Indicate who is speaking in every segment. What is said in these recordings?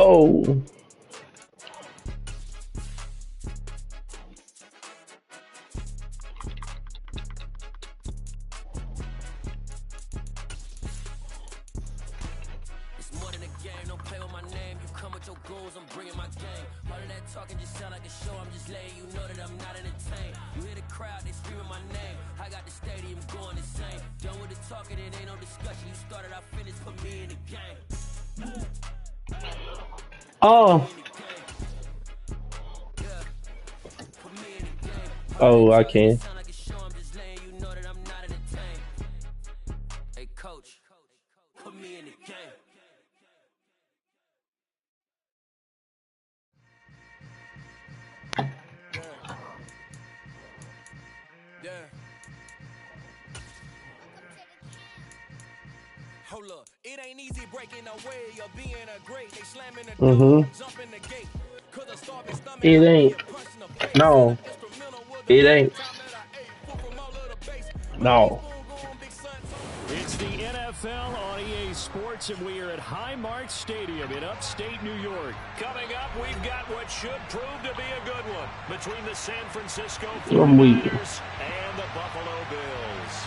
Speaker 1: Oh. Oh. Oh, I can.
Speaker 2: Hold up, it ain't easy breaking away or being a great. They slamming the door,
Speaker 1: Mm-hmm.
Speaker 2: I'm jumping the gate. Cause a starving stomach
Speaker 1: It
Speaker 2: might be
Speaker 1: ain't.
Speaker 2: a punch in the face. And
Speaker 1: No.
Speaker 2: an instrumental was the
Speaker 1: It
Speaker 2: last
Speaker 1: ain't.
Speaker 2: time that I ate food from all of the base. My
Speaker 1: No.
Speaker 2: teaspoon going big son.
Speaker 3: It's the NFL on EA Sports, and we are at Highmark Stadium in upstate New York. Coming up, we've got what should prove to be a good one between the San Francisco 49ers and the Buffalo Bills.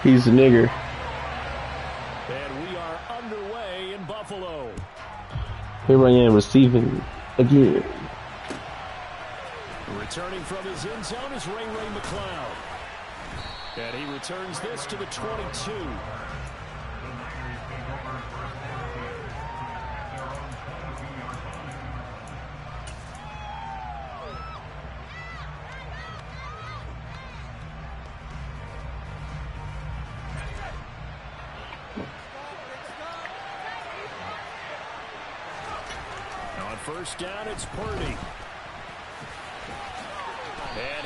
Speaker 1: He's a nigger.
Speaker 3: And we are underway in Buffalo.
Speaker 1: Here I am receiving again.
Speaker 3: Returning from his end zone is Ray McCloud. And he returns this to the 22. On first down, it's Purdy.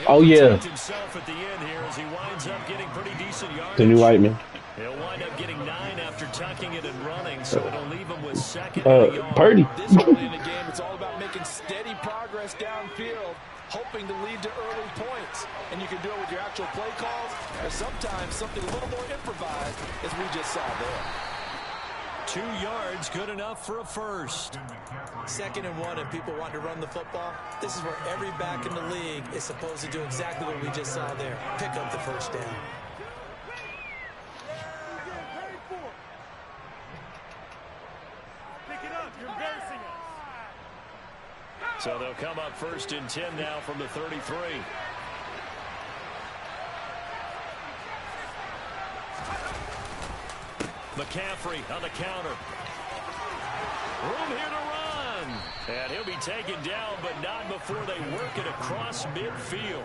Speaker 1: Oh, yeah.
Speaker 3: Himself at the end here as he winds up getting pretty decent yardage.
Speaker 1: The new white man.
Speaker 3: He'll wind up getting 9 after tucking it and running, so it'll leave him with second
Speaker 1: Purdy.
Speaker 4: This early in the game, it's all about making steady progress downfield, hoping to lead to early points. And you can do it with your actual play calls, or sometimes something a little more improvised, as we just saw there.
Speaker 3: 2 yards, good enough for a first.
Speaker 5: 2nd and 1, and people want to run the football. This is where every back in the league is supposed to do exactly what we just saw there. Pick up the first down.
Speaker 6: Pick it up. You're embarrassing us.
Speaker 3: So they'll come up 1st and 10 now from the 33. McCaffrey on the counter. Room here to run. And he'll be taken down, but not before they work it across midfield.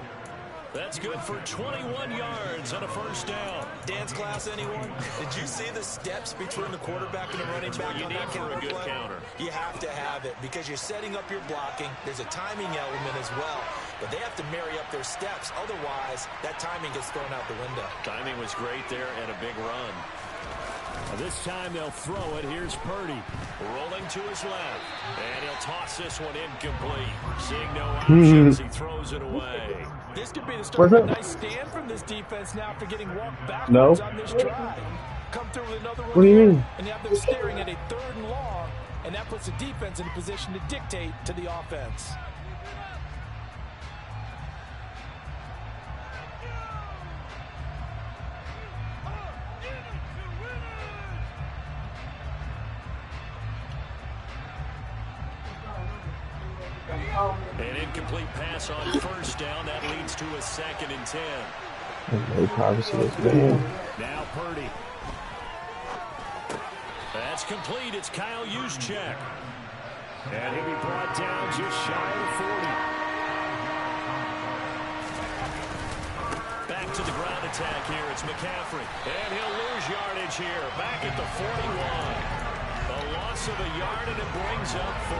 Speaker 3: That's good for 21 yards and a first down.
Speaker 5: Dance class, anyone? Did you see the steps between the quarterback and the running back
Speaker 3: on that counter play? You need for a good counter.
Speaker 5: You have to have it because you're setting up your blocking. There's a timing element as well, but they have to marry up their steps. Otherwise, that timing gets thrown out the window.
Speaker 3: Timing was great there and a big run. This time they'll throw it. Here's Purdy rolling to his left, and he'll toss this one incomplete. Seeing no options, he throws it away.
Speaker 4: This could be the start of a nice stand from this defense now after getting walked backwards on this drive. Come through with another one.
Speaker 1: What do you mean?
Speaker 4: And you have them staring at a 3rd and long, and that puts the defense in a position to dictate to the offense.
Speaker 3: An incomplete pass on first down. That leads to a 2nd and 10.
Speaker 1: No privacy is bad.
Speaker 3: Now Purdy. That's complete. It's Kyle Juszczyk. And he'll be brought down just shy of 40. Back to the ground attack here. It's McCaffrey. And he'll lose yardage here. Back at the 41. A loss of a yard, and it brings up 4.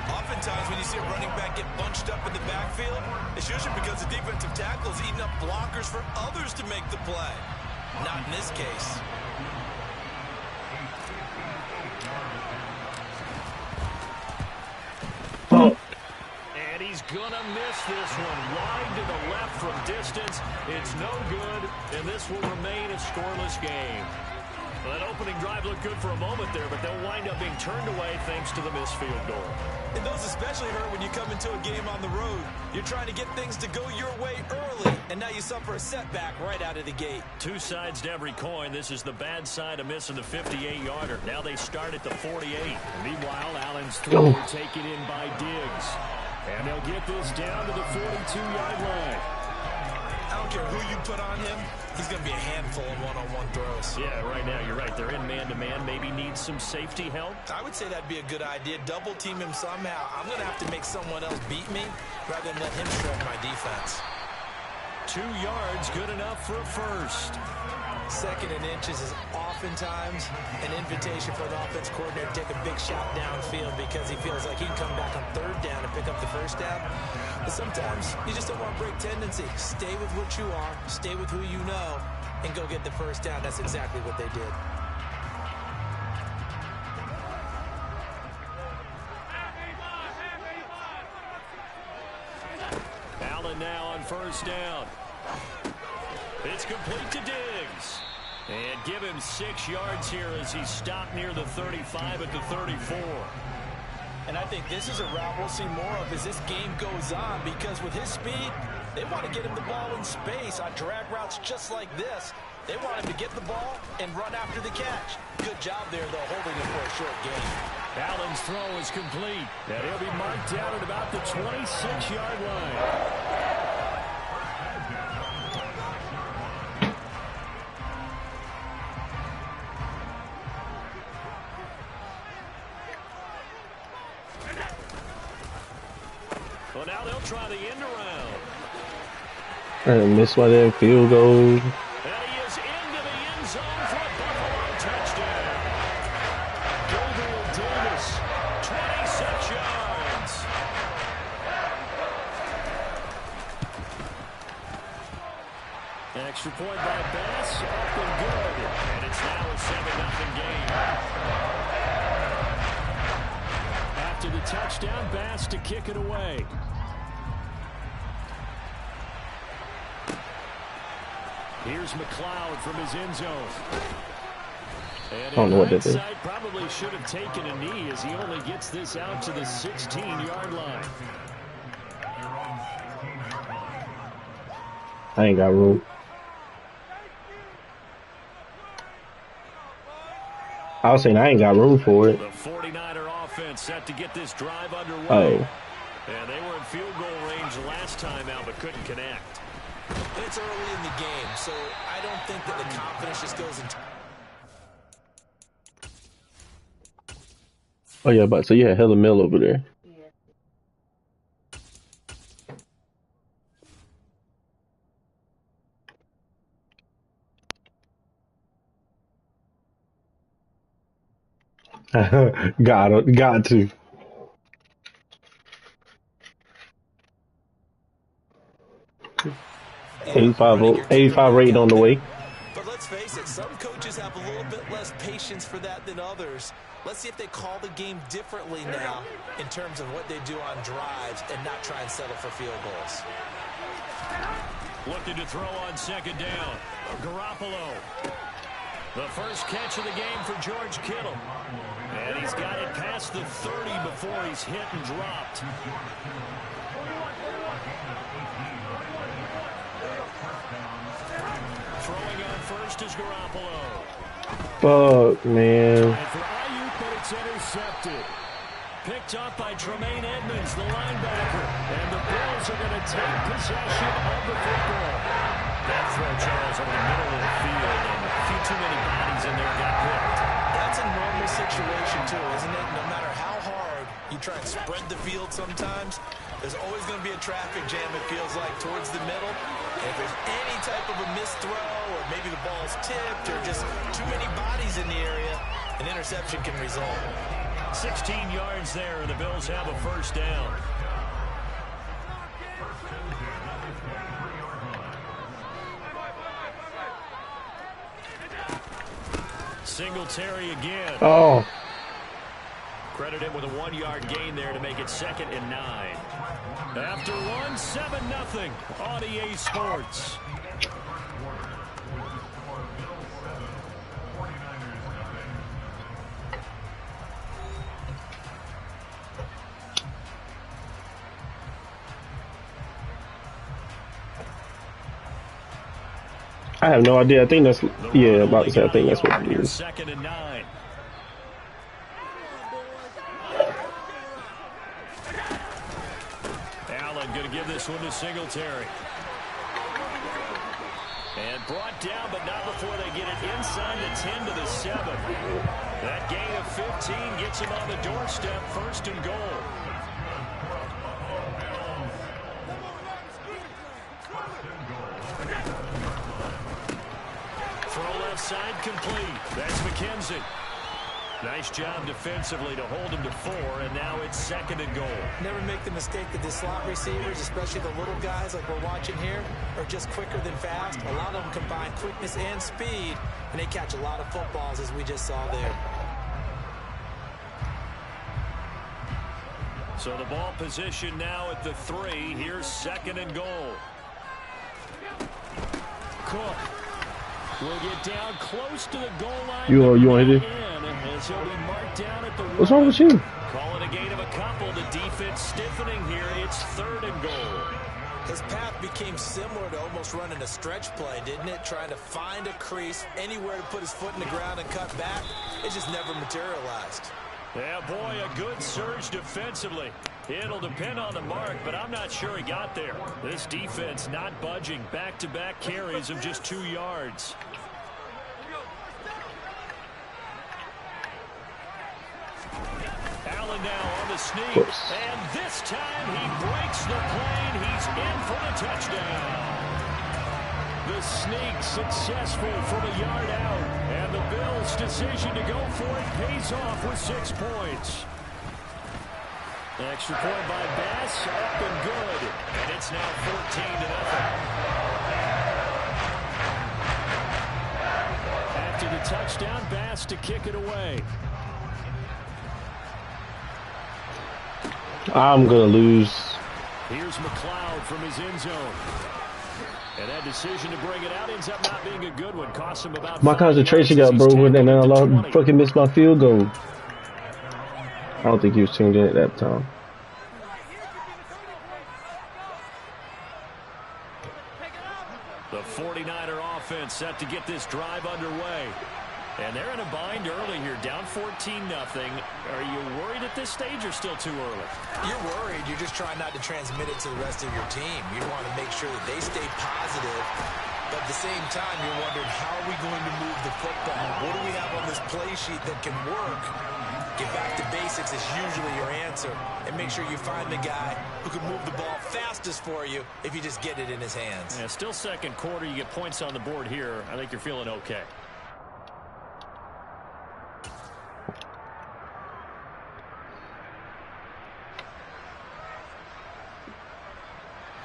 Speaker 5: Oftentimes when you see a running back get bunched up in the backfield, it's usually because the defensive tackle is eating up blockers for others to make the play. Not in this case.
Speaker 3: And he's gonna miss this one. Wide to the left from distance. It's no good, and this will remain a scoreless game. Well, that opening drive looked good for a moment there, but they'll wind up being turned away thanks to the missed field goal.
Speaker 4: And those especially hurt when you come into a game on the road. You're trying to get things to go your way early, and now you suffer a setback right out of the gate.
Speaker 3: Two sides to every coin. This is the bad side of missing the 58-yarder. Now they start at the 48. Meanwhile, Allen's throw taken in by Diggs. And they'll get this down to the 42-yard line.
Speaker 4: I don't care who you put on him. He's going to be a handful of one-on-one throws.
Speaker 3: Yeah, right now you're right. They're in man-to-man. Maybe needs some safety help.
Speaker 4: I would say that'd be a good idea. Double team him somehow. I'm going to have to make someone else beat me rather than let him shred my defense.
Speaker 3: 2 yards, good enough for a first.
Speaker 4: Second and inches is oftentimes an invitation for an offense coordinator to take a big shot downfield because he feels like he can come back on third down and pick up the first down. But sometimes you just don't want to break tendency. Stay with what you are, stay with who you know, and go get the first down. That's exactly what they did.
Speaker 3: Allen now on first down. It's complete to Diggs. And give him 6 yards here as he stopped near the 35 at the 34.
Speaker 4: And I think this is a route we'll see more of as this game goes on because with his speed, they want to get him the ball in space on drag routes just like this. They want him to get the ball and run after the catch. Good job there, though, holding it for a short gain.
Speaker 3: Allen's throw is complete. And he'll be marked down at about the 26-yard line. Well, now they'll try the end around.
Speaker 1: And miss one of them field goals.
Speaker 3: And he is into the end zone for a Buffalo touchdown. Gabriel Davis, 26 yards. Extra point by Bass, up and good. And it's now a 7-0 game. After the touchdown, Bass to kick it away. Here's McLeod from his end zone. And
Speaker 1: I don't know what that is.
Speaker 3: Probably should have taken a knee as he only gets this out to the 16-yard line.
Speaker 1: I ain't got room. I was saying I ain't got room for it.
Speaker 3: The 49er offense set to get this drive underway.
Speaker 1: Oh.
Speaker 3: And they were in field goal range last time out but couldn't connect.
Speaker 4: It's early in the game, so I don't think that the confidence just goes into...
Speaker 1: Oh yeah, but so you had hella mill over there. Got to. Yeah, 85 rating on the way.
Speaker 4: But let's face it, some coaches have a little bit less patience for that than others. Let's see if they call the game differently now in terms of what they do on drives and not try and settle for field goals.
Speaker 3: Looking to throw on second down. Garoppolo. The first catch of the game for George Kittle. And he's got it past the 30 before he's hit and dropped. Throwing on first is Garoppolo.
Speaker 1: Fuck, man.
Speaker 3: And for Ayuk, but it's intercepted. Picked up by Tremaine Edmonds, the linebacker. And the Bills are going to take possession of the football. That throw, Charles, over the middle of the field, and a few too many bodies in there got picked.
Speaker 4: That's a normal situation, too, isn't it? No matter how hard you try and spread the field sometimes, there's always going to be a traffic jam, it feels like, towards the middle. And if there's any type of a missed throw, or maybe the ball's tipped, or just too many bodies in the area, an interception can result.
Speaker 3: 16 yards there, and the Bills have a first down. Singletary again.
Speaker 1: Oh.
Speaker 3: Credit him with a 1-yard gain there to make it 2nd and 9. After one, 7-0 on EA Sports.
Speaker 1: I have no idea. I think that's about to say. I think that's what it is.
Speaker 3: 2nd and 9. Allen going to give this one to Singletary. And brought down, but not before they get it inside the 10 to the 7. That gain of 15 gets him on the doorstep, 1st and goal. Throw left side complete. That's McKenzie. Nice job defensively to hold him to 4, and now it's 2nd and goal.
Speaker 4: Never make the mistake that the slot receivers, especially the little guys like we're watching here, are just quicker than fast. A lot of them combine quickness and speed, and they catch a lot of footballs, as we just saw there.
Speaker 3: So the ball position now at the 3. Here's 2nd and goal. Cook will get down close to the goal line.
Speaker 1: You want to do? What's wrong with you?
Speaker 3: Call it a gain of a couple. The defense stiffening here. It's 3rd and goal.
Speaker 4: His path became similar to almost running a stretch play, didn't it? Trying to find a crease, anywhere to put his foot in the ground and cut back. It just never materialized.
Speaker 3: Yeah, boy, a good surge defensively. It'll depend on the mark, but I'm not sure he got there. This defense not budging. Back-to-back carries of just 2 yards. Allen now on the sneak, and this time he breaks the plane. He's in for the touchdown. The sneak successful from a yard out, and the Bills' decision to go for it pays off with 6 points. Extra point by Bass, up and good, and it's now 14-0. After the touchdown, Bass to kick it away.
Speaker 1: I'm gonna lose.
Speaker 3: Here's McLeod from his end zone. And that decision to bring it out ends up not being a good one. Cost him about
Speaker 1: my concentration got broken, and then I fucking missed my field goal. I don't think he was tuned in at that time.
Speaker 3: The 49er offense set to get this drive underway. And they're in a bind early here, down 14-0. Are you worried at this stage or still too early?
Speaker 4: You're worried. You're just trying not to transmit it to the rest of your team. You want to make sure that they stay positive. But at the same time, you're wondering, how are we going to move the football? What do we have on this play sheet that can work? Get back to basics is usually your answer. And make sure you find the guy who can move the ball fastest for you if you just get it in his hands.
Speaker 3: Yeah, still 2nd quarter. You get points on the board here. I think you're feeling okay.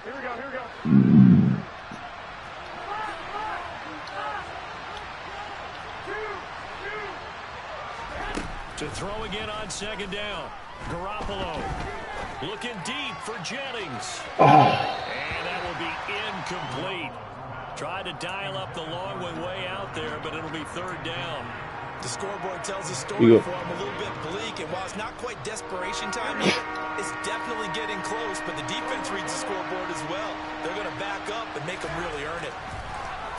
Speaker 6: Here we go.
Speaker 3: To throw again on 2nd down. Garoppolo looking deep for Jennings. And that will be incomplete. Tried to dial up the long one way out there, but it'll be 3rd down.
Speaker 4: The scoreboard tells a story for him, a little bit bleak, and while it's not quite desperation time yet, it's definitely getting close, but the defense reads the scoreboard as well. They're going to back up and make them really earn it.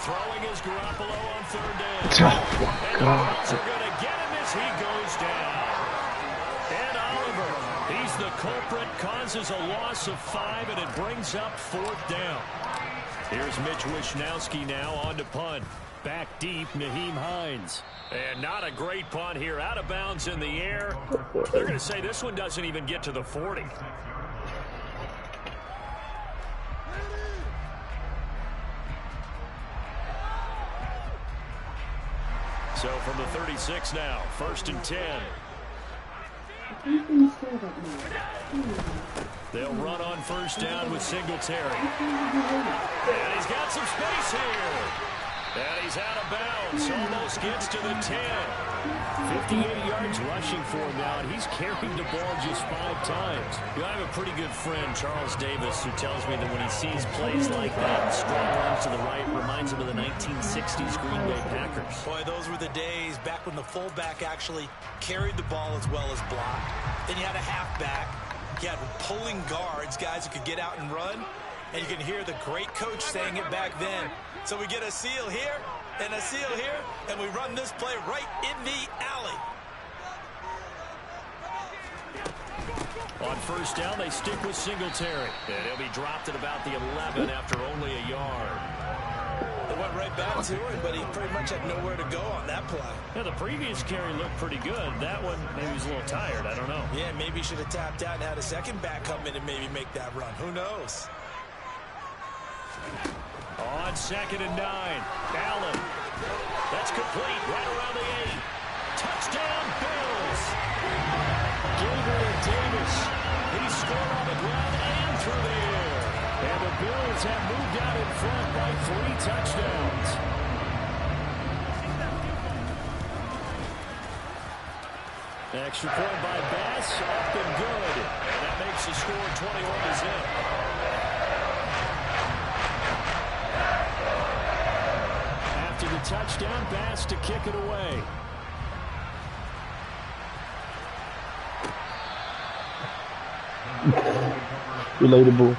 Speaker 3: Throwing is Garoppolo on 3rd down.
Speaker 1: Oh,
Speaker 3: and the Bills are going to get him as he goes down. And Oliver, he's the culprit, causes a loss of 5, and it brings up 4th down. Here's Mitch Wishnowski now on to punt. Back deep, Naheem Hines. And not a great punt here. Out of bounds in the air. They're going to say this one doesn't even get to the 40. So from the 36 now, 1st and 10. They'll run on 1st down with Singletary. And he's got some space here. And he's out of bounds. Almost gets to the 10. 58 yards rushing for him now, and he's carried the ball just 5 times. You know, I have a pretty good friend, Charles Davis, who tells me that when he sees plays like that, strong arms to the right, reminds him of the 1960s Green Bay Packers.
Speaker 4: Boy, those were the days back when the fullback actually carried the ball as well as blocked. Then you had a halfback. You had pulling guards, guys who could get out and run.
Speaker 5: And you can hear the great coach saying it back then. So we get a seal here and a seal here, and we run this play right in the alley.
Speaker 3: On first down, they stick with Singletary. And he'll be dropped at about the 11 after only a yard.
Speaker 5: They went right back to him, but he pretty much had nowhere to go on that play.
Speaker 3: Yeah, the previous carry looked pretty good. That one, maybe he was a little tired. I don't know.
Speaker 5: Yeah, maybe he should have tapped out and had a second back come in and maybe make that run. Who knows?
Speaker 3: On 2nd and 9, Allen. That's complete right around the 8. Touchdown, Bills. Gabriel Davis. He scored on the ground and through the air. And the Bills have moved out in front by 3 touchdowns. Extra point by Bass, up and good. And that makes the score 21-0. After the touchdown, Bass to kick it away.
Speaker 1: Relatable.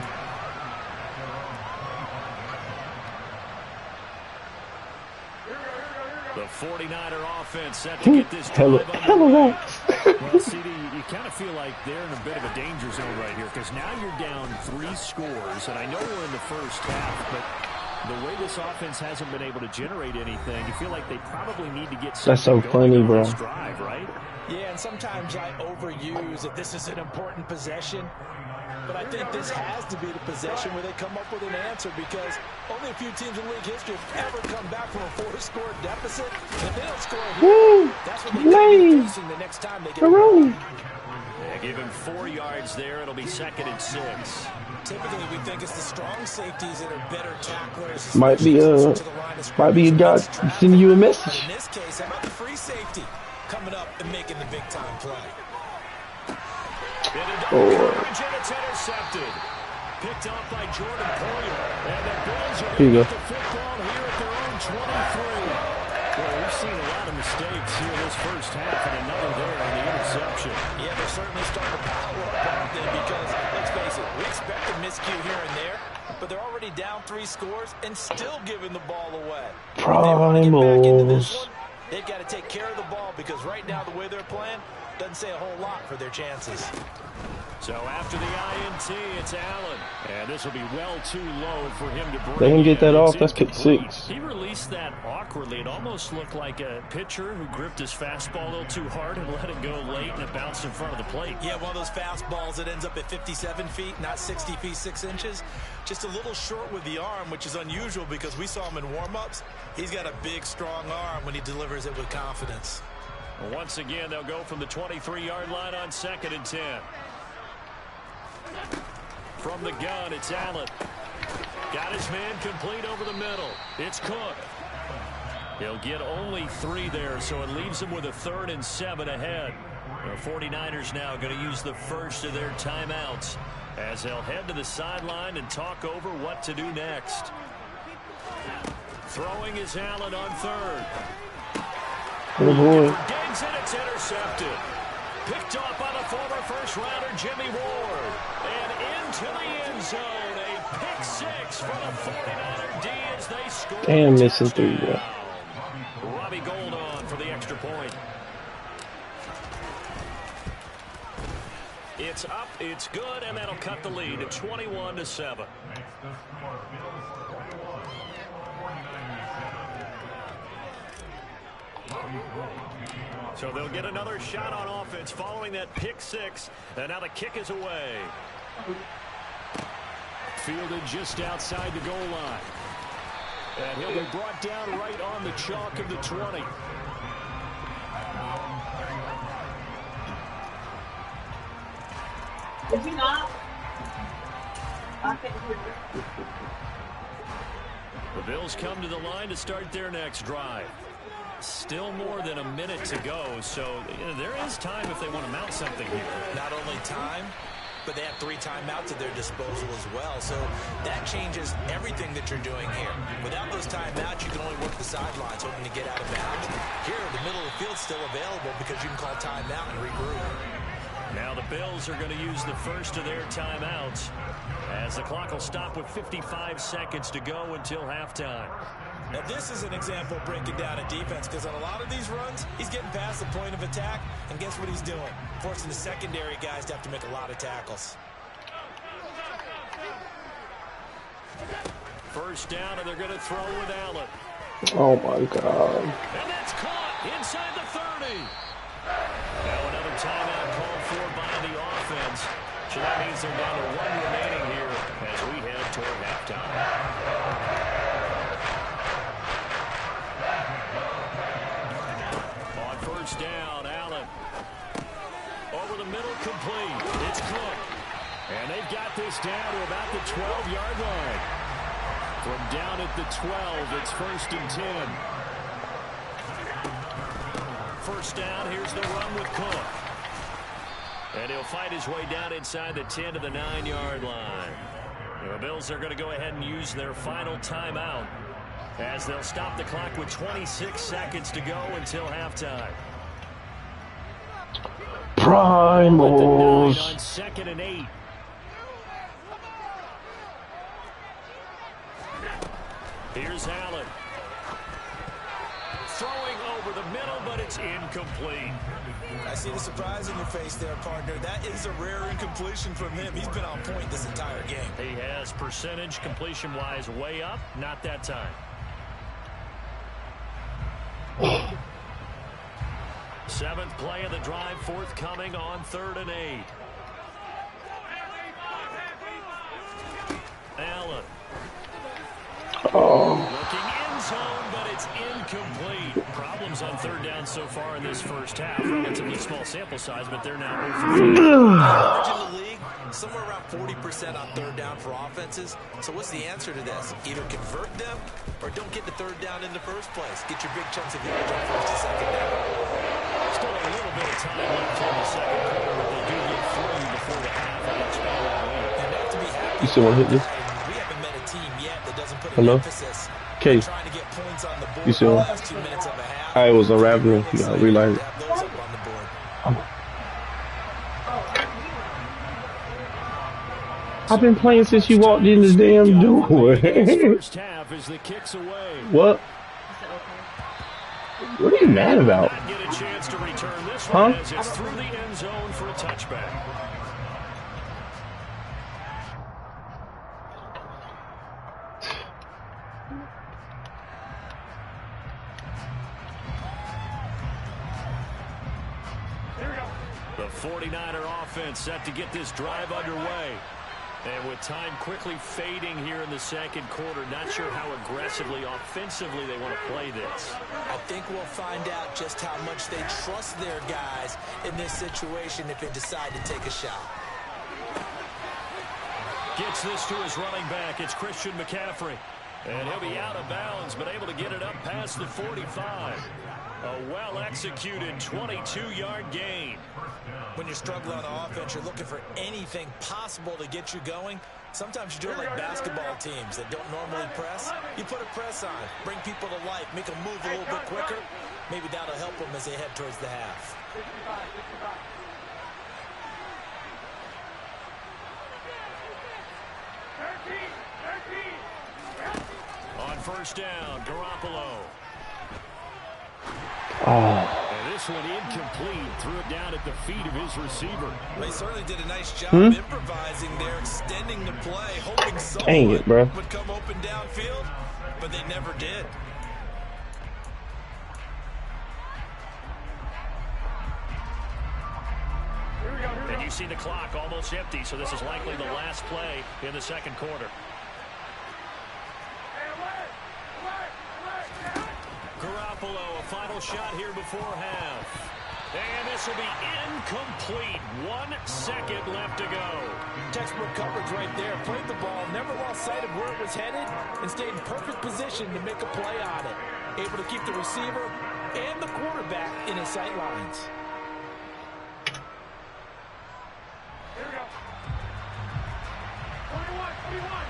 Speaker 3: The 49er offense set to get this drive
Speaker 1: Hella
Speaker 3: Well, CD, you kind of feel like they're in a bit of a danger zone right here because now you're down 3 scores, and I know we're in the first half, but the way this offense hasn't been able to generate anything, you feel like they probably need to get something
Speaker 1: That's so
Speaker 3: going
Speaker 1: funny,
Speaker 3: on
Speaker 1: bro.
Speaker 3: this drive, right?
Speaker 4: Yeah, and sometimes I overuse that this is an important possession. But I think this has to be the possession where they come up with an answer because only a few teams in league history have ever come back from a 4-score deficit. If they don't score here, that's what they could be facing the next time they get a ball.
Speaker 3: Yeah, give him 4 yards there. It'll be 2nd and 6.
Speaker 5: Typically, we think it's the strong safeties that are better tacklers.
Speaker 1: Might be a guy sending you a message.
Speaker 5: In this case, how about the free safety coming up and making the big-time play?
Speaker 3: Coverage, and it's intercepted. Picked off by Jordan Poyer. And the Bills are
Speaker 1: Here you
Speaker 3: going
Speaker 1: go.
Speaker 3: to get the football here at their own 23. Well, we've seen a lot of mistakes here this first half, and another there on the interception.
Speaker 5: Yeah, they're certainly starting to power up on them because, let's face it, we expect a miscue here and there, but they're already down 3 scores and still giving the ball away. If they want to get back into this one, they've got to take care of the ball because right now the way they're playing doesn't say a whole lot for their chances.
Speaker 3: So after the INT, it's Allen. And this will be well too low for him to bring.
Speaker 1: They can get that
Speaker 3: in.
Speaker 1: off.
Speaker 3: It's
Speaker 1: That's pick
Speaker 3: incomplete.
Speaker 1: 6.
Speaker 3: He released that awkwardly. It almost looked like a pitcher who gripped his fastball a little too hard and let it go late, and it bounced in front of the plate.
Speaker 5: Yeah, one of those fastballs that ends up at 57 feet, not 60 feet, 6 inches. Just a little short with the arm, which is unusual because we saw him in warm-ups. He's got a big, strong arm when he delivers it with confidence.
Speaker 3: Well, once again, they'll go from the 23-yard line on 2nd and 10. From the gun, it's Allen. Got his man complete over the middle. It's Cook. He'll get only 3 there, so it leaves him with a 3rd and 7 ahead. The 49ers now going to use the first of their timeouts as they'll head to the sideline and talk over what to do next. Throwing is Allen on 3rd.
Speaker 1: Oh boy.
Speaker 3: Diggs, and it's intercepted. Picked off by the former first-rounder Jimmy Ward. And into the end zone. A pick 6 for the 49er D as they score.
Speaker 1: Damn, missing 3, bro.
Speaker 3: Robbie Gould on for the extra point. It's up, it's good, and that'll cut the lead to 21-7. So they'll get another shot on offense following that pick 6, and now the kick is away. Fielded just outside the goal line. And he'll be brought down right on the chalk of the 20.
Speaker 7: Did you not? I couldn't hear you.
Speaker 3: The Bills come to the line to start their next drive. Still more than a minute to go, so there is time if they want to mount something here.
Speaker 5: Not only time, but they have 3 timeouts at their disposal as well. So that changes everything that you're doing here. Without those timeouts, you can only work the sidelines, hoping to get out of bounds. Here, the middle of the field's still available because you can call timeout and regroup.
Speaker 3: Now the Bills are going to use the first of their timeouts as the clock will stop with 55 seconds to go until halftime.
Speaker 5: Now, this is an example of breaking down a defense because on a lot of these runs, he's getting past the point of attack, and guess what he's doing? Forcing the secondary guys to have to make a lot of tackles.
Speaker 3: First down, and they're going to throw with Allen.
Speaker 1: Oh, my God.
Speaker 3: And that's caught inside the 30. Now another timeout called for by the offense. So that means they're down to one remaining here as we head toward halftime. On first down, Allen. Over the middle, complete. It's Cook. And they've got this down to about the 12-yard line. From down at the 12, it's 1st and 10. First down, here's the run with Cook. And he'll fight his way down inside the 10 to the 9-yard line. The Bills are going to go ahead and use their final timeout as they'll stop the clock with 26 seconds to go until halftime.
Speaker 1: Primals.
Speaker 3: On 2nd and 8. Here's Allen. Throwing over the middle, but it's incomplete.
Speaker 5: I see the surprise in your face there, partner. That is a rare incompletion from him. He's been on point this entire game.
Speaker 3: He has percentage completion-wise way up. Not that time. Seventh play of the drive forthcoming on 3rd and 8. Allen. Looking end zone, but it's incomplete. Problems on 3rd down so far in this first half. Relatively small sample size, but they're now over 3.
Speaker 5: In the league, somewhere around 40% on 3rd down for offenses. So what's the answer to this? Either convert them or don't get the 3rd down in the first place. Get your big chunks of yardage on 1st and 2nd down.
Speaker 3: Still a little bit of time left in the second quarter, but they do get 3 before the half and expand that lead.
Speaker 5: And they have to be happy.
Speaker 1: You still want to hit this?
Speaker 5: We haven't met a team yet that doesn't put an
Speaker 1: Hello?
Speaker 5: emphasis
Speaker 1: K.
Speaker 5: trying to get points on the board.
Speaker 1: You still?
Speaker 5: Last 2 minutes of a half.
Speaker 1: I was unraveling. You gotta realize it.
Speaker 5: Have those up on the board.
Speaker 1: I've been playing since you walked in the damn door.
Speaker 3: First half as the kicks away.
Speaker 1: What? What are you mad about?
Speaker 3: Not get a chance to return this
Speaker 1: Huh?
Speaker 3: one as it's through the end zone for a touchback. The 49er offense set to get this drive underway. And with time quickly fading here in the second quarter, not sure how aggressively, offensively they want to play this.
Speaker 5: I think we'll find out just how much they trust their guys in this situation if they decide to take a shot.
Speaker 3: Gets this to his running back. It's Christian McCaffrey. And he'll be out of bounds, but able to get it up past the 45. A well-executed 22-yard gain.
Speaker 5: When you're struggling on offense, you're looking for anything possible to get you going. Sometimes you do it like basketball teams that don't normally press. You put a press on, bring people to life, make them move a little bit quicker. Maybe that'll help them as they head towards the half.
Speaker 3: On first down, Garoppolo.
Speaker 1: Oh.
Speaker 3: And this one incomplete. Threw it down at the feet of his receiver.
Speaker 5: They certainly did a nice job improvising there, extending the play, hoping someone would come open downfield, but they never did.
Speaker 3: And you see the clock almost empty, so this is likely the last play in the second quarter. Garoppolo, a final shot here before half. And this will be incomplete. 1 second left to go.
Speaker 5: Textbook coverage right there. Played the ball, never lost sight of where it was headed, and stayed in perfect position to make a play on it. Able to keep the receiver and the quarterback in his sight lines.
Speaker 6: Here we go. 21, 21.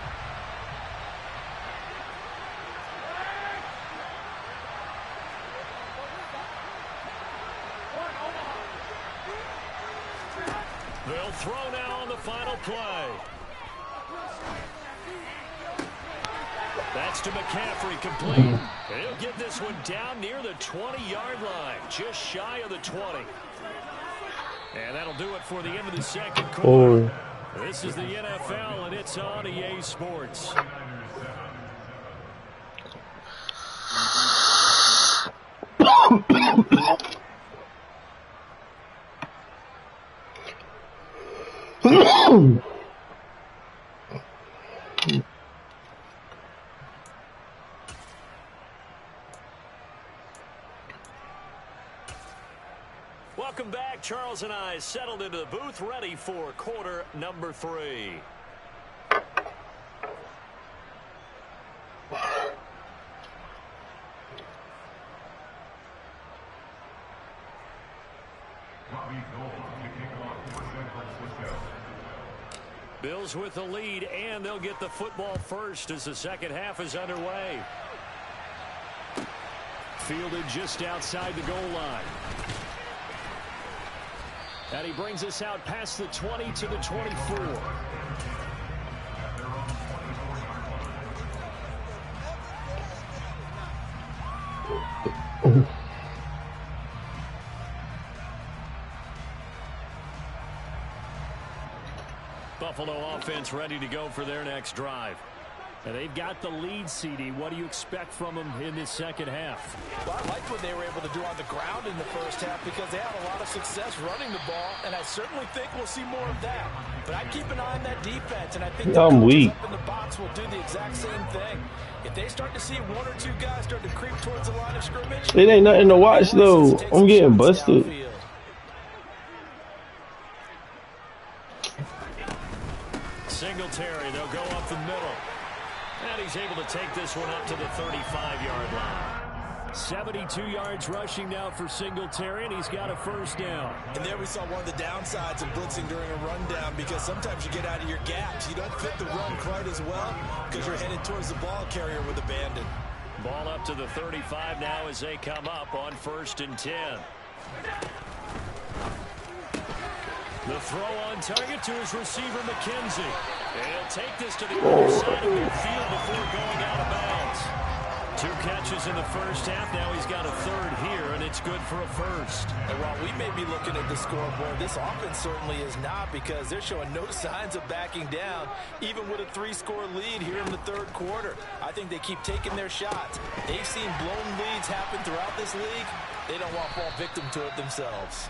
Speaker 3: They'll throw now on the final play. That's to McCaffrey, complete. He'll get this one down near the 20-yard line, just shy of the 20. And that'll do it for the end of the second quarter. This is the NFL, and it's on EA Sports. Welcome back. Charles and I settled into the booth, ready for quarter number 3. Bills with the lead, and they'll get the football first as the second half is underway. Fielded just outside the goal line. And he brings us out past the 20 to the 24. Buffalo offense ready to go for their next drive. And they've got the lead, CD. What do you expect from them in this second half?
Speaker 4: Well, I liked what they were able to do on the ground in the first half because they had a lot of success running the ball, and I certainly think we'll see more of that. But I keep an eye on that defense, and I think the coaches up in the box will do the exact same thing. If they start to see one or two guys start to creep towards the line of scrimmage,
Speaker 1: it ain't nothing to watch, though. I'm getting busted.
Speaker 3: Singletary, they'll go up the middle. And he's able to take this one up to the 35-yard line. 72 yards rushing now for Singletary, and he's got a first down.
Speaker 4: And there we saw one of the downsides of blitzing during a rundown, because sometimes you get out of your gaps. You don't fit the run quite as well because you're headed towards the ball carrier with abandon.
Speaker 3: Ball up to the 35 now as they come up on 1st and 10. The throw on target to his receiver, McKenzie. He'll take this to the other side of midfield before going out of bounds. 2 catches in the first half. Now he's got a third here, and it's good for a first.
Speaker 4: And while we may be looking at the scoreboard, this offense certainly is not, because they're showing no signs of backing down, even with a 3-score lead here in the third quarter. I think they keep taking their shots. They've seen blown leads happen throughout this league. They don't want to fall victim to it themselves.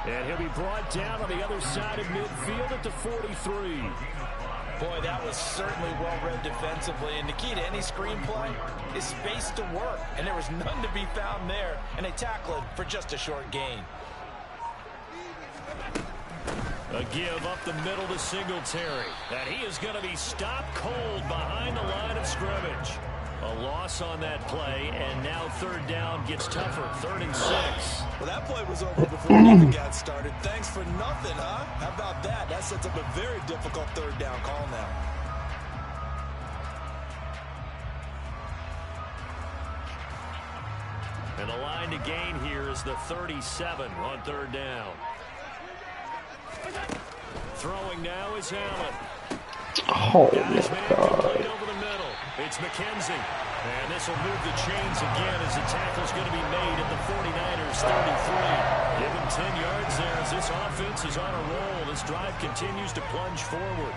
Speaker 3: And he'll be brought down on the other side of midfield at the 43.
Speaker 4: Boy, that was certainly well-read defensively. And the key to any screenplay is space to work. And there was none to be found there. And they tackle it for just a short gain.
Speaker 3: A give up the middle to Singletary. And he is going to be stopped cold behind the line of scrimmage. A loss on that play, and now third down gets tougher. 3rd and 6.
Speaker 4: Well, that play was over before it even got started. Thanks for nothing, huh? How about that? That sets up a very difficult third down call now.
Speaker 3: And the line to gain here is the 37 on 3rd down. Throwing now is Allen.
Speaker 1: Oh, my God.
Speaker 3: It's McKenzie. And this will move the chains again as the tackle's going to be made at the 49ers 33. Give him 10 yards there as this offense is on a roll. This drive continues to plunge forward.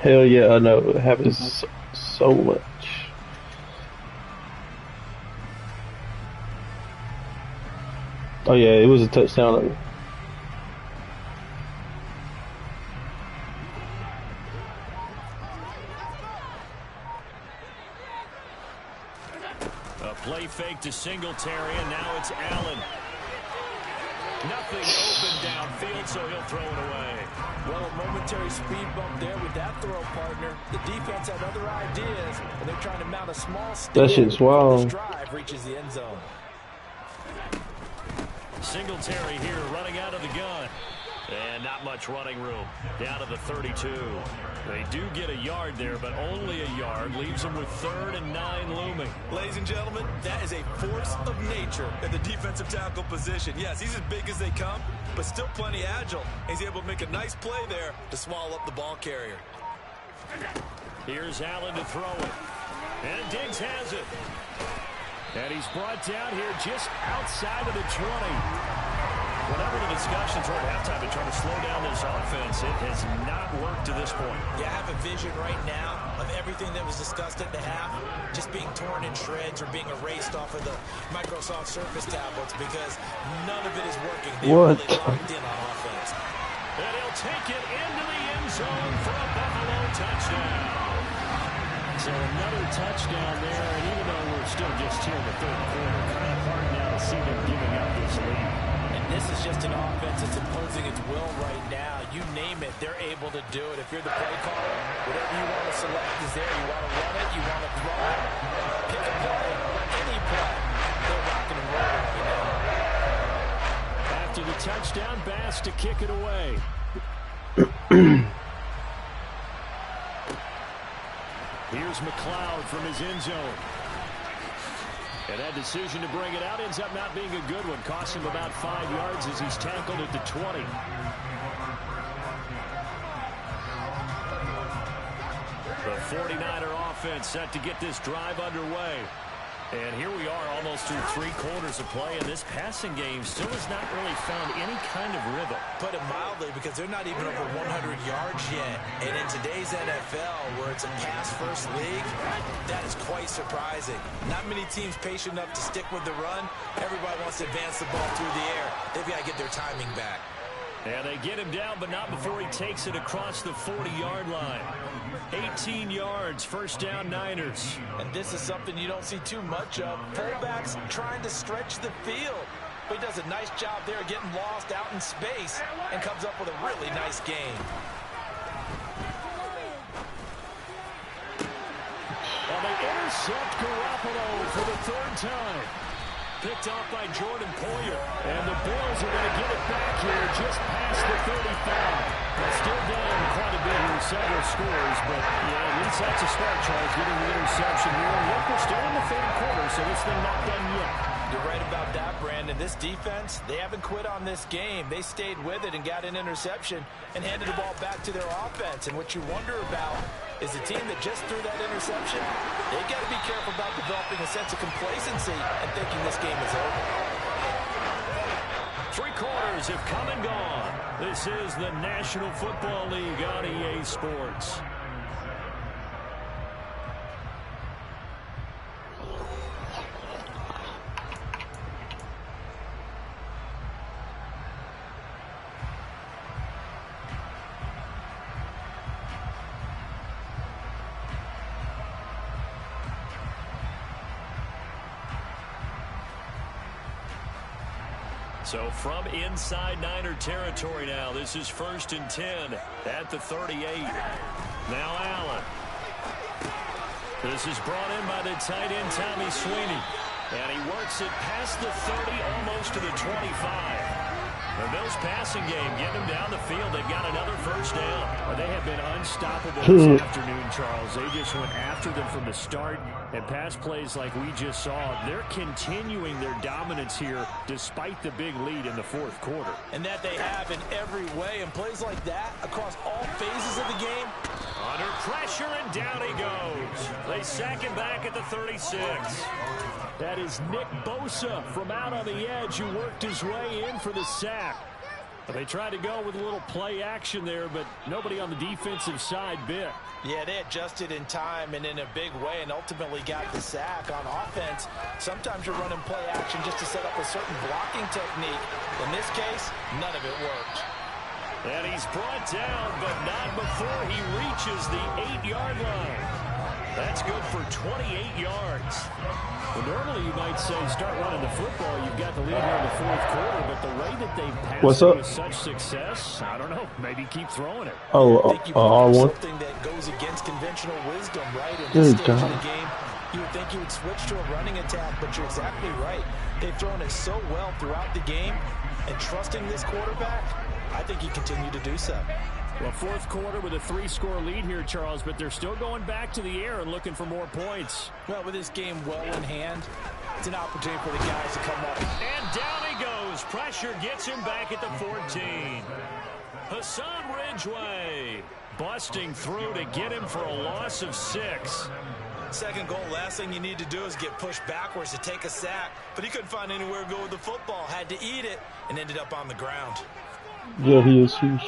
Speaker 1: Hell yeah, I know. It happens so much. Oh yeah, it was a touchdown.
Speaker 3: Play fake to Singletary, and now it's Allen. Nothing open downfield, so he'll throw it away.
Speaker 4: Well, a momentary speed bump there with that throw, partner. The defense had other ideas, and they're trying to mount a small steal.
Speaker 1: That shit's wild.
Speaker 4: This drive reaches the end zone.
Speaker 3: Singletary here running out of the gun. And not much running room. Down to the 32. They do get a yard there, but only a yard. Leaves them with 3rd and 9 looming.
Speaker 4: Ladies and gentlemen, that is a force of nature in the defensive tackle position. Yes, he's as big as they come, but still plenty agile. He's able to make a nice play there to swallow up the ball carrier.
Speaker 3: Here's Allen to throw it. And Diggs has it. And he's brought down here just outside of the 20. Whatever the discussion toward halftime to try to slow down this offense, it has not worked to this point.
Speaker 5: Yeah, I have a vision right now of everything that was discussed at the half just being torn in shreds or being erased off of the Microsoft Surface tablets because none of it is working. They're really locked in on offense.
Speaker 3: And he'll take it into the end zone for a Buffalo touchdown. So another touchdown there, and even though we're still just here in the third quarter, kind of hard now to see them giving up this lead.
Speaker 5: And this is just an offense that's imposing its will right now. You name it, they're able to do it. If you're the play caller, whatever you want to select is there. You want to run it, you want to throw it, pick a play, any play. They're rocking and rolling right now.
Speaker 3: After the touchdown, Bass to kick it away. Here's McLeod from his end zone. And that decision to bring it out ends up not being a good one. Costs him about 5 yards as he's tackled at the 20. The 49er offense set to get this drive underway. And here we are almost through 3 quarters of play, and this passing game still has not really found any kind of rhythm.
Speaker 5: Put it mildly, because they're not even over 100 yards yet. And in today's NFL, where it's a pass-first league, that is quite surprising. Not many teams patient enough to stick with the run. Everybody wants to advance the ball through the air. They've got to get their timing back.
Speaker 3: And they get him down, but not before he takes it across the 40-yard line. 18 yards, first down Niners.
Speaker 5: And this is something you don't see too much of. Fullbacks trying to stretch the field. But he does a nice job there getting lost out in space and comes up with a really nice gain.
Speaker 3: Well, they intercept Garoppolo for the 3rd time. Picked off by Jordan Poyer. And the Bills are going to get it back here just past the 35. They're still down quite a bit here, several scores. But, yeah, at least that's a start, Charles, getting the interception here. And look, we're still in the 3rd quarter, so this thing not done yet.
Speaker 5: You're right about that, Brandon. This defense, they haven't quit on this game. They stayed with it and got an interception and handed the ball back to their offense. And what you wonder about is the team that just threw that interception, they got to be careful about developing a sense of complacency and thinking this game is over.
Speaker 3: 3 quarters have come and gone. This is the National Football League on EA Sports. So from inside Niner territory now, this is 1st and 10 at the 38. Now Allen. This is brought in by the tight end Tommy Sweeney. And he works it past the 30, almost to the 25. The Bills passing game, getting them down the field. They've got another first down. Well, they have been unstoppable this afternoon, Charles. They just went after them from the start. And pass plays like we just saw, they're continuing their dominance here despite the big lead in the 4th quarter.
Speaker 5: And that they have in every way. And plays like that across all phases of the game.
Speaker 3: Under pressure, and down he goes. They sack him back at the 36. That is Nick Bosa from out on the edge who worked his way in for the sack. They tried to go with a little play action there, but nobody on the defensive side bit.
Speaker 5: Yeah, they adjusted in time and in a big way and ultimately got the sack. On offense, sometimes you're running play action just to set up a certain blocking technique. In this case, none of it worked.
Speaker 3: And he's brought down, but not before he reaches the 8-yard line. That's good for 28 yards. Well, normally you might say start running the football. You've got the lead here in the 4th quarter, but the way that they've passed it with such success, I don't know, maybe keep throwing it.
Speaker 5: Something that goes against conventional wisdom, right? In this stage of the game, you would think you would switch to a running attack, but you're exactly right. They've thrown it so well throughout the game, and trusting this quarterback, I think you continue to do so.
Speaker 3: Well, 4th quarter with a 3-score lead here, Charles, but they're still going back to the air and looking for more points.
Speaker 5: Well, with this game well in hand, it's an opportunity for the guys to come up.
Speaker 3: And down he goes His pressure gets him back at the 14. Hassan Ridgeway busting through to get him for a loss of 6.
Speaker 5: Second goal, last thing you need to do is get pushed backwards to take a sack. But he couldn't find anywhere to go with the football. Had to eat it and ended up on the ground.
Speaker 1: Yeah, he is huge.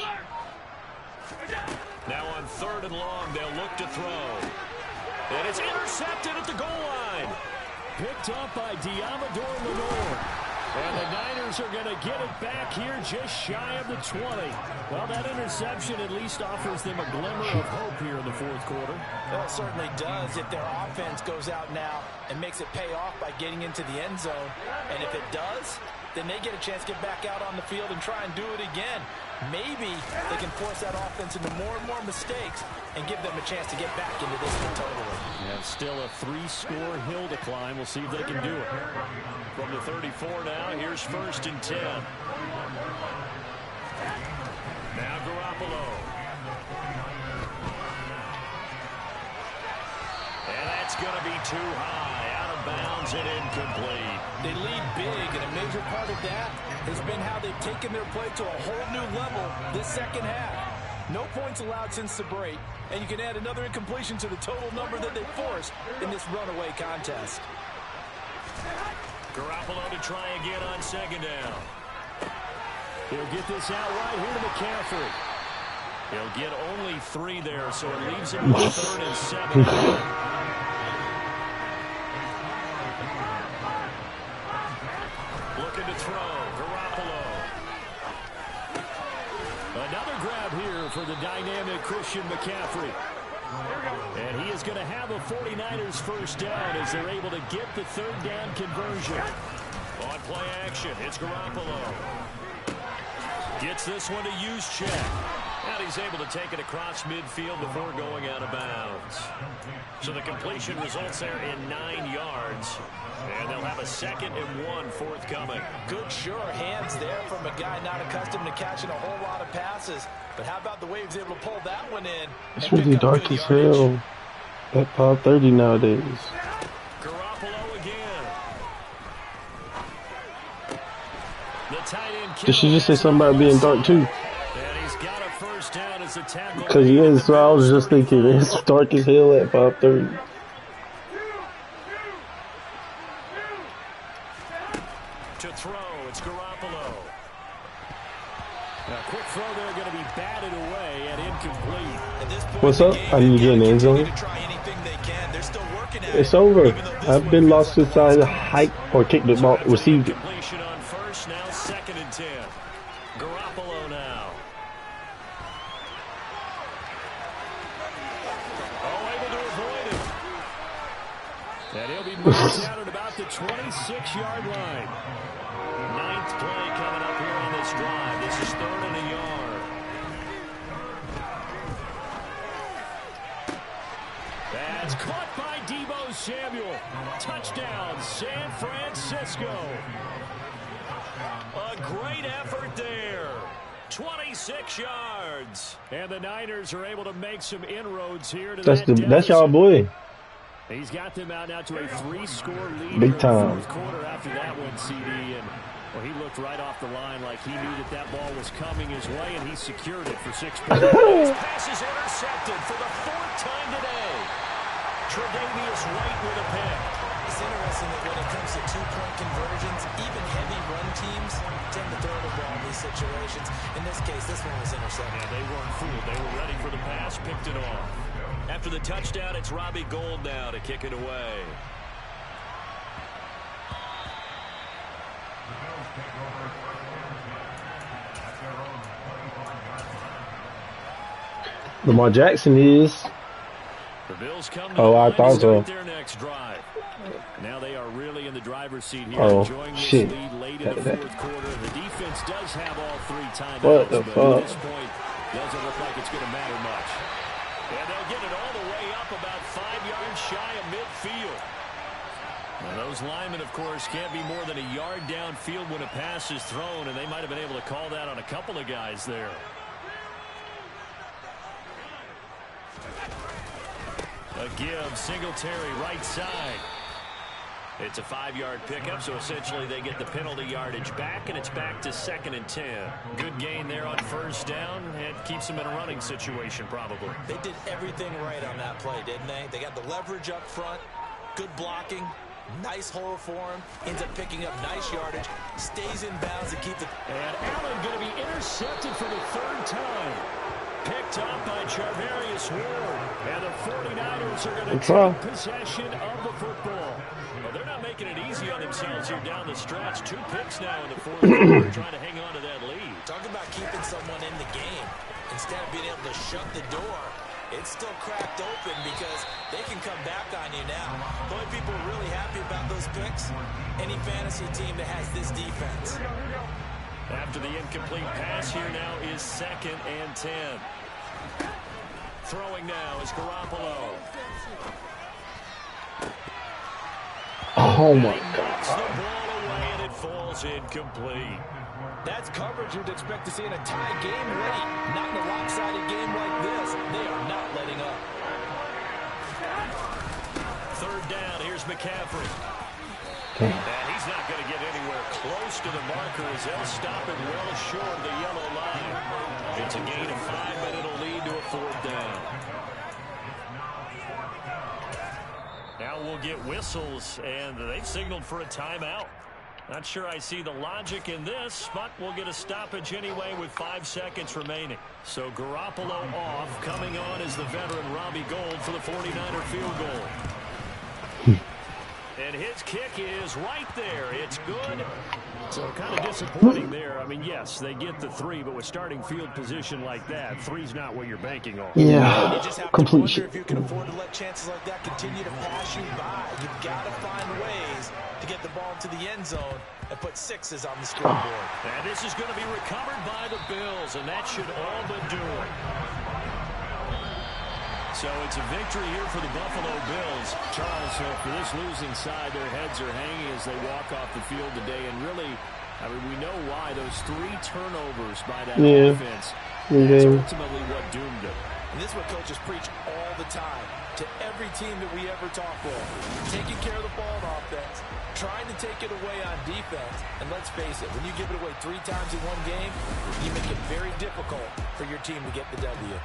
Speaker 3: Now on 3rd and long, they'll look to throw. And it's intercepted at the goal line. Picked up by Diamador Lenore. And the Niners are going to get it back here just shy of the 20. Well, that interception at least offers them a glimmer of hope here in the 4th quarter.
Speaker 5: Well, it certainly does if their offense goes out now and makes it pay off by getting into the end zone. And if it does, then they get a chance to get back out on the field and try and do it again. Maybe they can force that offense into more and more mistakes and give them a chance to get back into this one totally.
Speaker 3: And still a 3-score hill to climb. We'll see if they can do it. From the 34 now, here's 1st and 10. Now Garoppolo. And that's going to be too high. Out of bounds and incomplete.
Speaker 5: They lead big, and a major part of that has been how they've taken their play to a whole new level this second half. No points allowed since the break, and you can add another incompletion to the total number that they forced in this runaway contest.
Speaker 3: Garoppolo to try again on 2nd down. He'll get this out right here to McCaffrey. He'll get only 3 there, so it leaves him with 3rd and 7. Looking to throw. Garoppolo. Another grab here for the dynamic Christian McCaffrey. And he is going to have a 49ers first down as they're able to get the 3rd down conversion. On play action, it's Garoppolo. Gets this one to Juszczyk. And he's able to take it across midfield before going out of bounds. So the completion results there in 9 yards. And they'll have a 2nd and 1 forthcoming.
Speaker 5: Good, sure hands there from a guy not accustomed to catching a whole lot of passes. But how about the way he was able to pull that one in?
Speaker 1: It's really dark as hell at 5:30 nowadays.
Speaker 3: Garoppolo again. The tight end.
Speaker 1: Did she just say something about being dark too?
Speaker 3: And he's got a first down as the tackle.
Speaker 1: Because he is, so I was just thinking it's dark as hell at 5:30.
Speaker 3: To throw, it's Garoppolo. Now, quick throw there, going to be batted away and incomplete.
Speaker 5: At this point
Speaker 1: What's
Speaker 5: in
Speaker 1: up?
Speaker 5: the game,
Speaker 1: I need to get in the end zone.
Speaker 5: to try anything they can. They're still working at
Speaker 1: It's
Speaker 5: it,
Speaker 1: over.
Speaker 5: even though this
Speaker 1: I've
Speaker 5: one
Speaker 1: been
Speaker 5: feels
Speaker 1: lost since I hiked or kicked the ball, received it.
Speaker 3: Completion on 1st, now 2nd and 10. Garoppolo now. Oh, able to avoid it. And he'll be moved out at about the 26-yard line. 9th play coming up here on this drive. This is 3rd and a yard. That's caught by Deebo Samuel. Touchdown, San Francisco. A great effort there. 26 yards. And the Niners are able to make some inroads here to
Speaker 1: That's y'all boy.
Speaker 3: He's got them out now to a 3-score lead
Speaker 1: Big
Speaker 3: in
Speaker 1: time.
Speaker 3: the 4th quarter after that one, CD. And well, he looked right off the line like he knew that ball was coming his way, and he secured it for 6 points. His pass is intercepted for the 4th time today. Tre'Davious White with a pick.
Speaker 5: It's interesting that when it comes to 2-point conversions, even heavy run teams tend to throw the ball in these situations. In this case, this one was intercepted.
Speaker 3: Yeah, they weren't fooled. They were ready for the pass, picked it off. After the touchdown, it's Robbie Gould now to kick it away.
Speaker 1: Lamar Jackson is.
Speaker 3: The Bills come
Speaker 1: Oh, I thought so.
Speaker 3: their next drive. Now they are really in the driver's seat here,
Speaker 1: Oh,
Speaker 3: enjoying this
Speaker 1: shit.
Speaker 3: lead late in the 4th quarter. The defense does have all 3 timeouts,
Speaker 1: What the
Speaker 3: but
Speaker 1: fuck?
Speaker 3: at this point, doesn't look like it's going to matter much. And they'll get it all the way up about 5 yards shy of midfield. Now those linemen, of course, can't be more than a yard downfield when a pass is thrown, and they might have been able to call that on a couple of guys there. A give, Singletary right side. It's a 5-yard pickup, so essentially they get the penalty yardage back, and it's back to 2nd and 10. Good gain there on first down. It keeps them in a running situation, probably.
Speaker 5: They did everything right on that play, didn't they? They got the leverage up front, good blocking, nice hole for him, ends up picking up nice yardage, stays in bounds to keep the...
Speaker 3: And Allen going to be intercepted for the 3rd time. Picked up by Charvarius Ward. And the 49ers are going to take possession of the football. Well, they're not making it easy on themselves here down the stretch. 2 picks now in the 4th quarter, trying to hang on to that lead.
Speaker 5: Talk about keeping someone in the game. Instead of being able to shut the door, it's still cracked open because they can come back on you now. The only people really happy about those picks, any fantasy team that has this defense.
Speaker 3: After the incomplete pass, here now is 2nd and 10. Throwing now is Garoppolo.
Speaker 1: Oh my
Speaker 3: Knocks
Speaker 1: God.
Speaker 3: the ball away and it falls incomplete.
Speaker 4: That's coverage you'd expect to see in a tie game late. Not in a lopsided game like this. They are not letting up.
Speaker 3: 3rd down, here's McCaffrey. And he's not going to get anywhere close to the marker as they'll stop it well short of the yellow line. It's a gain of 5, but it'll lead to a 4th down. Now we'll get whistles, and they've signaled for a timeout. Not sure I see the logic in this, but we'll get a stoppage anyway with 5 seconds remaining. So Garoppolo off. Coming on is the veteran Robbie Gould for the 49er field goal. And his kick is right there. It's good. So kind of disappointing there. I mean, yes, they get the 3, but with starting field position like that, 3's not what you're banking on.
Speaker 1: Yeah,
Speaker 5: You just have to
Speaker 1: complete
Speaker 5: wonder
Speaker 1: shit.
Speaker 5: if you can afford to let chances like that continue to pass you by. You've got to find ways to get the ball to the end zone and put 6s on the scoreboard.
Speaker 3: And this is going to be recovered by the Bills, and that should all but do it. So it's a victory here for the Buffalo Bills. Charles, for this losing side, their heads are hanging as they walk off the field today. And really, I mean, we know why. Those 3 turnovers by that offense, that's ultimately what doomed them.
Speaker 5: And this is what coaches preach all the time to every team that we ever talk with. Taking care of the ball on offense, trying to take it away on defense. And let's face it, when you give it away 3 times in one game, you make it very difficult for your team to get the W.